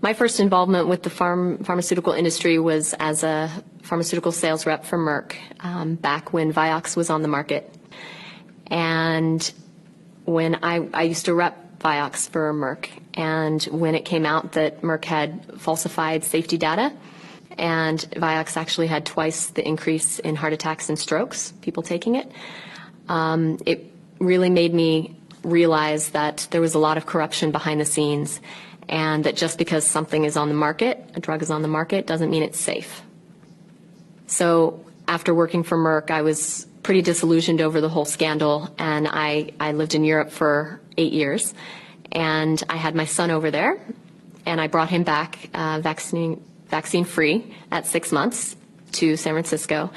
My first involvement with the pharmaceutical industry was as a pharmaceutical sales rep for Merck back when Vioxx was on the market. And when I used to rep Vioxx for Merck, and when it came out that Merck had falsified safety data, and Vioxx actually had twice the increase in heart attacks and strokes, people taking it, it really made me realize that there was a lot of corruption behind the scenes, and that just because something is on the market, a drug is on the market, doesn't mean it's safe. So after working for Merck, I was pretty disillusioned over the whole scandal, and I lived in Europe for 8 years, and I had my son over there, and I brought him back vaccine-free at 6 months to San Francisco.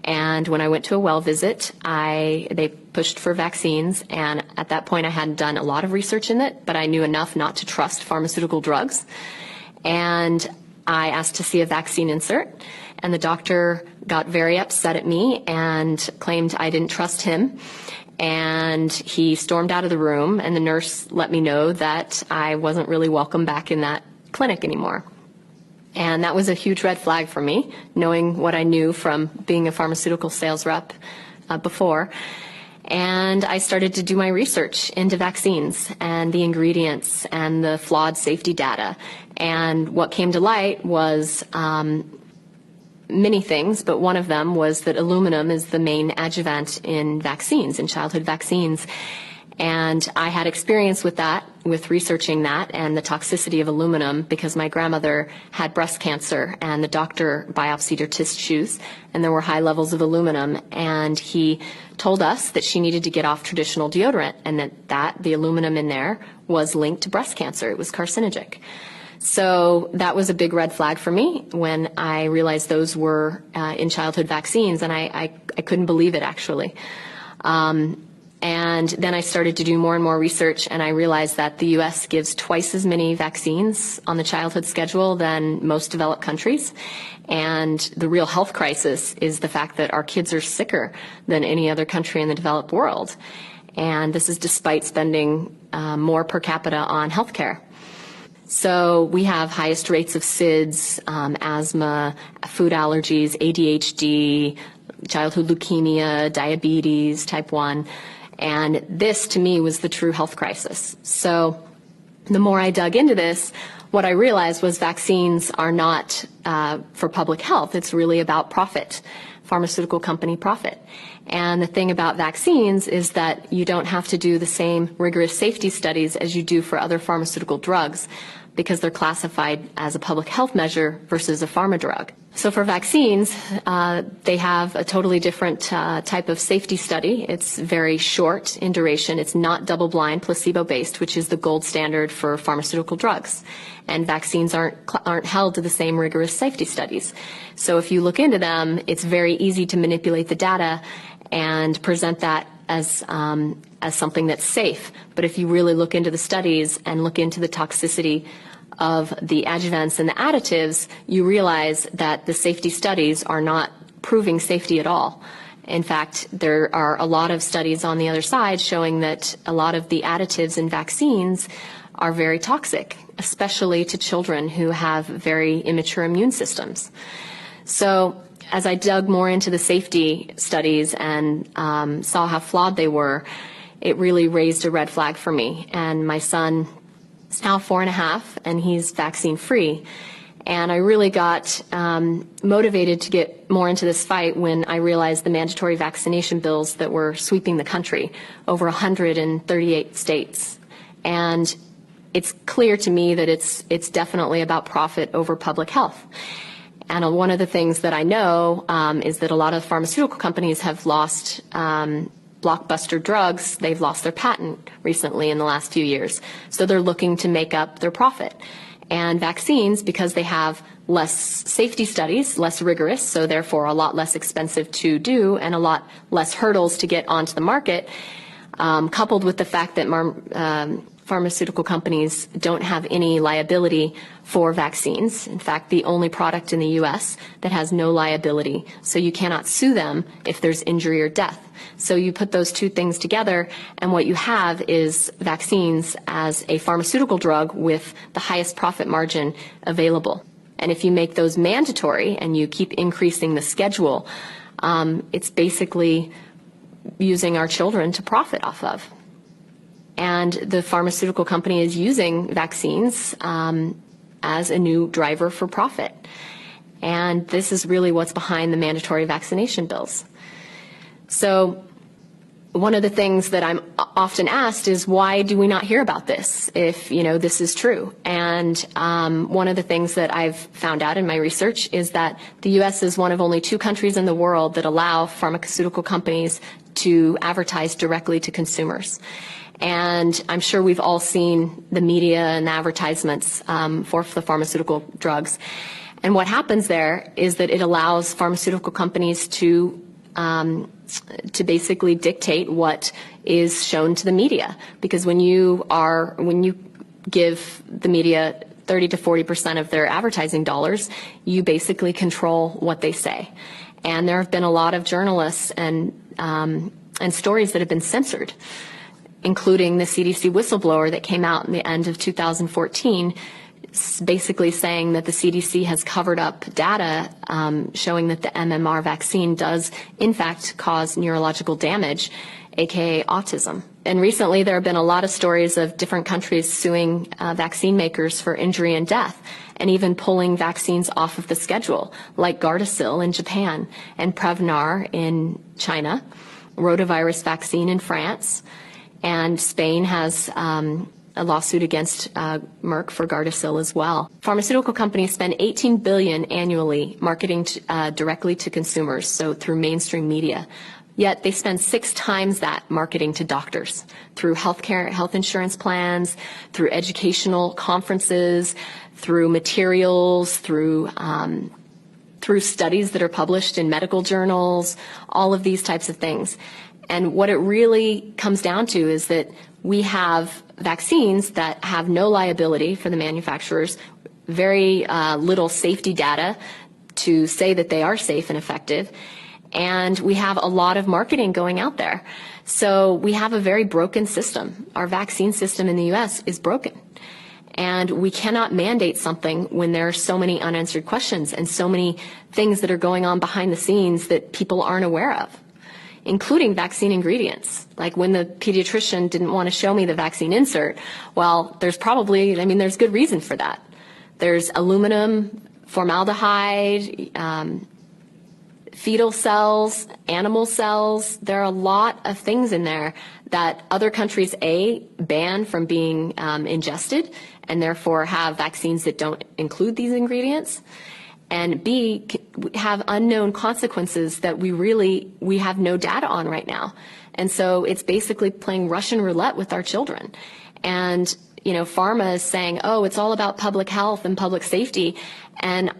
And when I went to a well visit, they pushed for vaccines, and at that point I hadn't done a lot of research in it, but I knew enough not to trust pharmaceutical drugs. And I asked to see a vaccine insert, and the doctor got very upset at me and claimed I didn't trust him. And he stormed out of the room, and the nurse let me know that I wasn't really welcome back in that clinic anymore. And that was a huge red flag for me, knowing what I knew from being a pharmaceutical sales rep before. And I started to do my research into vaccines and the ingredients and the flawed safety data. And what came to light was many things, but one of them was that aluminum is the main adjuvant in vaccines, in childhood vaccines. And I had experience with that, with researching that and the toxicity of aluminum, because my grandmother had breast cancer and the doctor biopsied her tissues and there were high levels of aluminum, and he told us that she needed to get off traditional deodorant and that the aluminum in there was linked to breast cancer. It was carcinogenic. So that was a big red flag for me when I realized those were in childhood vaccines, and I couldn't believe it, actually. And then I started to do more and more research, and I realized that the U.S. gives twice as many vaccines on the childhood schedule than most developed countries. And the real health crisis is the fact that our kids are sicker than any other country in the developed world. And this is despite spending more per capita on health care. So we have highest rates of SIDS, asthma, food allergies, ADHD, childhood leukemia, diabetes, type 1. And this, to me, was the true health crisis. So the more I dug into this, what I realized was vaccines are not for public health. It's really about profit, pharmaceutical company profit. And the thing about vaccines is that you don't have to do the same rigorous safety studies as you do for other pharmaceutical drugs, because they're classified as a public health measure versus a pharma drug. So for vaccines, they have a totally different type of safety study. It's very short in duration. It's not double-blind, placebo-based, which is the gold standard for pharmaceutical drugs. And vaccines aren't held to the same rigorous safety studies. So if you look into them, it's very easy to manipulate the data and present that as something that's safe. But if you really look into the studies and look into the toxicity of the adjuvants and the additives, you realize that the safety studies are not proving safety at all. In fact, there are a lot of studies on the other side showing that a lot of the additives in vaccines are very toxic, especially to children who have very immature immune systems. So as I dug more into the safety studies and saw how flawed they were, it really raised a red flag for me. And my son is now 4.5, and he's vaccine-free. And I really got motivated to get more into this fight when I realized the mandatory vaccination bills that were sweeping the country, over 138 states. And it's clear to me that it's definitely about profit over public health. And one of the things that I know is that a lot of pharmaceutical companies have lost blockbuster drugs. They've lost their patent recently in the last few years. So they're looking to make up their profit. And vaccines, because they have less safety studies, less rigorous, so therefore a lot less expensive to do and a lot less hurdles to get onto the market, coupled with the fact that pharmaceutical companies don't have any liability for vaccines. In fact, the only product in the U.S. that has no liability. So you cannot sue them if there's injury or death. So you put those two things together, and what you have is vaccines as a pharmaceutical drug with the highest profit margin available. And if you make those mandatory and you keep increasing the schedule, it's basically using our children to profit off of. And the pharmaceutical company is using vaccines as a new driver for profit. And this is really what's behind the mandatory vaccination bills. So one of the things that I'm often asked is, why do we not hear about this if, this is true? And one of the things that I've found out in my research is that the U.S. is one of only 2 countries in the world that allow pharmaceutical companies to advertise directly to consumers. And I'm sure we've all seen the media and the advertisements for the pharmaceutical drugs. And what happens there is that it allows pharmaceutical companies to basically dictate what is shown to the media. Because when you give the media 30 to 40% of their advertising dollars, you basically control what they say. And there have been a lot of journalists and stories that have been censored, including the CDC whistleblower that came out in the end of 2014, basically saying that the CDC has covered up data showing that the MMR vaccine does, in fact, cause neurological damage, aka autism. And recently there have been a lot of stories of different countries suing vaccine makers for injury and death, and even pulling vaccines off of the schedule, like Gardasil in Japan and Prevnar in China, rotavirus vaccine in France. And Spain has a lawsuit against Merck for Gardasil as well. Pharmaceutical companies spend $18 billion annually marketing directly to consumers, so through mainstream media. Yet they spend 6 times that marketing to doctors through health insurance plans, through educational conferences, through materials, through studies that are published in medical journals, all of these types of things. And what it really comes down to is that we have vaccines that have no liability for the manufacturers, very little safety data to say that they are safe and effective, and we have a lot of marketing going out there. So we have a very broken system. Our vaccine system in the U.S. is broken. And we cannot mandate something when there are so many unanswered questions and so many things that are going on behind the scenes that people aren't aware of, including vaccine ingredients. Like when the pediatrician didn't want to show me the vaccine insert, well, there's good reason for that. There's aluminum, formaldehyde, fetal cells, animal cells. There are a lot of things in there that other countries, A, ban from being ingested, and therefore have vaccines that don't include these ingredients, and B, have unknown consequences that we have no data on right now. And so it's basically playing Russian roulette with our children. And, pharma is saying, oh, it's all about public health and public safety. And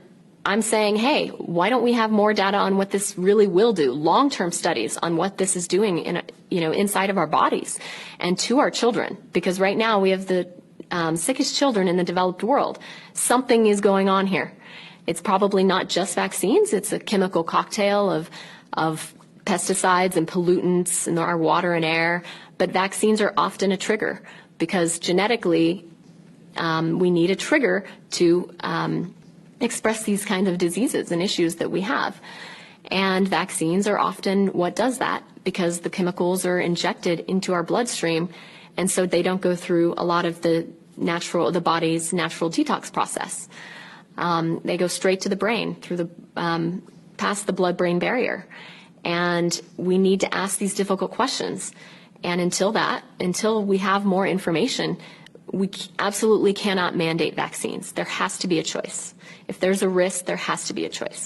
I'm saying, hey, why don't we have more data on what this really will do, long-term studies on what this is doing inside of our bodies and to our children? Because right now we have the sickest children in the developed world. Something is going on here. It's probably not just vaccines. It's a chemical cocktail of pesticides and pollutants in our water and air. But vaccines are often a trigger because genetically we need a trigger to express these kind of diseases and issues that we have. And vaccines are often what does that because the chemicals are injected into our bloodstream, and so they don't go through a lot of the body's natural detox process. They go straight to the brain through past the blood-brain barrier. And we need to ask these difficult questions. And until we have more information, we absolutely cannot mandate vaccines. There has to be a choice. If there's a risk, there has to be a choice.